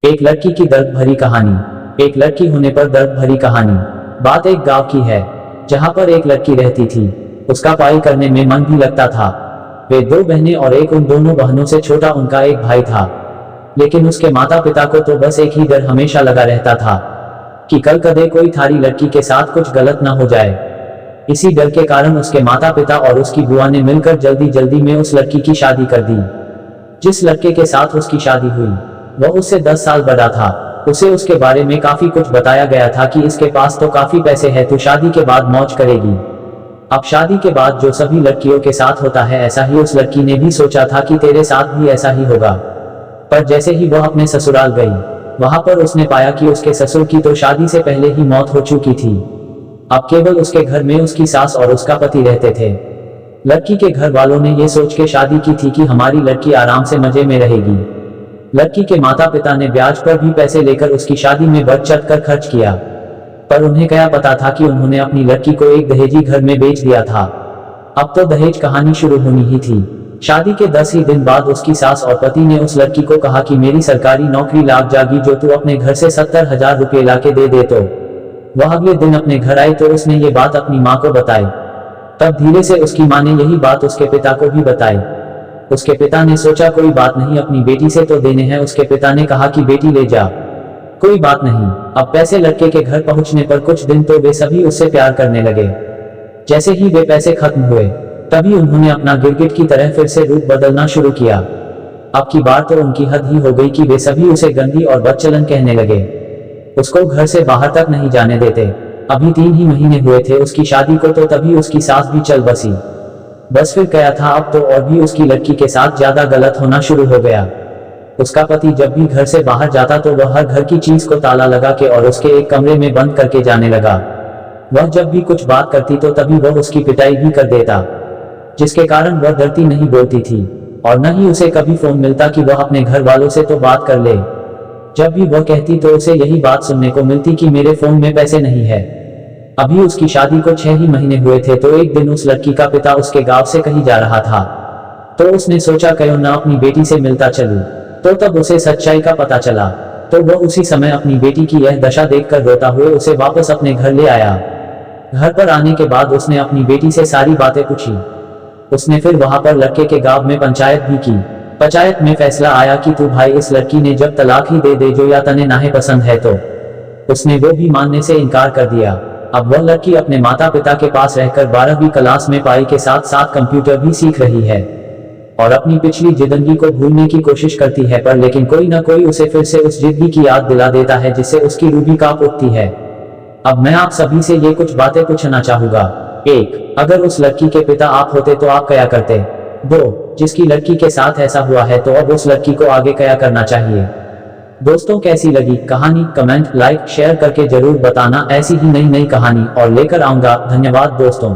एक लड़की की दर्द भरी कहानी। एक लड़की होने पर दर्द भरी कहानी। बात एक गांव की है, जहां पर एक लड़की रहती थी। उसका पढ़ाई करने में मन भी लगता था। वे दो बहनें और एक उन दोनों बहनों से छोटा उनका एक भाई था। लेकिन उसके माता पिता को तो बस एक ही डर हमेशा लगा रहता था कि कल कदे कोई थारी लड़की के साथ कुछ गलत ना हो जाए। इसी डर के कारण उसके माता पिता और उसकी बुआ ने मिलकर जल्दी जल्दी में उस लड़की की शादी कर दी। जिस लड़के के साथ उसकी शादी हुई वह उससे 10 साल बड़ा था। उसे उसके बारे में काफी कुछ बताया गया था कि इसके पास तो काफी पैसे हैं, तो शादी के बाद मौज करेगी। अब शादी के बाद जो सभी लड़कियों के साथ होता है, ऐसा ही उस लड़की ने भी सोचा था कि तेरे साथ भी ऐसा ही होगा। पर जैसे ही वह अपने ससुराल गई, वहां पर उसने पाया कि उसके ससुर की तो शादी से पहले ही मौत हो चुकी थी। अब केवल उसके घर में उसकी सास और उसका पति रहते थे। लड़की के घर वालों ने यह सोच के शादी की थी कि हमारी लड़की आराम से मजे में रहेगी। लड़की के माता पिता ने ब्याज पर भी पैसे लेकर उसकी शादी में बढ़ चढ़ कर खर्च किया। पर उन्हें क्या पता था कि उन्होंने अपनी लड़की को एक दहेजी घर में बेच दिया था। अब तो दहेज कहानी शुरू होनी ही थी। शादी के 10 ही दिन बाद उसकी सास और पति ने उस लड़की को कहा कि मेरी सरकारी नौकरी लाग जाएगी, जो तू अपने घर से 70,000 रुपये लाके दे दे। तो वह अगले दिन अपने घर आई तो उसने ये बात अपनी माँ को बताई। तब धीरे से उसकी माँ ने यही बात उसके पिता को भी बताई। उसके पिता ने सोचा कोई बात नहीं, अपनी बेटी से तो देने हैं। उसके पिता ने कहा कि बेटी ले जा, कोई बात नहीं। अब पैसे लड़के के घर पहुंचने पर कुछ दिन तो वे सभी उससे प्यार करने लगे। जैसे ही वे पैसे खत्म हुए, तभी उन्होंने अपना गिरगिट की तरह फिर से रूप बदलना शुरू किया। अब की बार तो उनकी हद ही हो गई कि वे सभी उसे गंदी और बदचलन कहने लगे। उसको घर से बाहर तक नहीं जाने देते। अभी 3 ही महीने हुए थे उसकी शादी को, तो तभी उसकी सास भी चल बसी। बस फिर क्या था, अब तो और भी उसकी लड़की के साथ ज्यादा गलत होना शुरू हो गया। उसका पति जब भी घर से बाहर जाता तो वह हर घर की चीज को ताला लगा के और उसके एक कमरे में बंद करके जाने लगा। वह जब भी कुछ बात करती तो तभी वह उसकी पिटाई भी कर देता, जिसके कारण वह डरती नहीं बोलती थी। और न ही उसे कभी फोन मिलता कि वह अपने घर वालों से तो बात कर ले। जब भी वह कहती तो उसे यही बात सुनने को मिलती कि मेरे फोन में पैसे नहीं है। अभी उसकी शादी को 6 ही महीने हुए थे, तो एक दिन उस लड़की का पिता उसके गांव से कहीं जा रहा था। तो उसने सोचा क्यों ना अपनी बेटी से मिलता चलूं। तो तब उसे सच्चाई का पता चला। तो वह उसी समय अपनी बेटी की यह दशा देखकर रोता हुए उसे वापस अपने घर ले आया। घर पर आने के बाद उसने अपनी बेटी से सारी बातें पूछी। उसने फिर वहां पर लड़के के गांव में पंचायत भी की। पंचायत में फैसला आया कि तू भाई इस लड़की ने जब तलाक ही दे दे, जो या तने नाहे पसंद है। तो उसने वो भी मानने से इनकार कर दिया। अब वह लड़की अपने माता पिता के पास रहकर 12वीं क्लास में पढ़ाई के साथ साथ कंप्यूटर भी सीख रही है और अपनी पिछली जिंदगी को भूलने की कोशिश करती है। पर लेकिन कोई ना कोई उसे फिर से उस जिंदगी की याद दिला देता है, जिससे उसकी रूह भी कांप उठती है। अब मैं आप सभी से ये कुछ बातें पूछना चाहूंगा। 1. अगर उस लड़की के पिता आप होते तो आप क्या करते? 2. जिसकी लड़की के साथ ऐसा हुआ है तो अब उस लड़की को आगे क्या करना चाहिए? दोस्तों, कैसी लगी कहानी? कमेंट, लाइक, शेयर करके जरूर बताना। ऐसी ही नई नई कहानी और लेकर आऊंगा। धन्यवाद दोस्तों।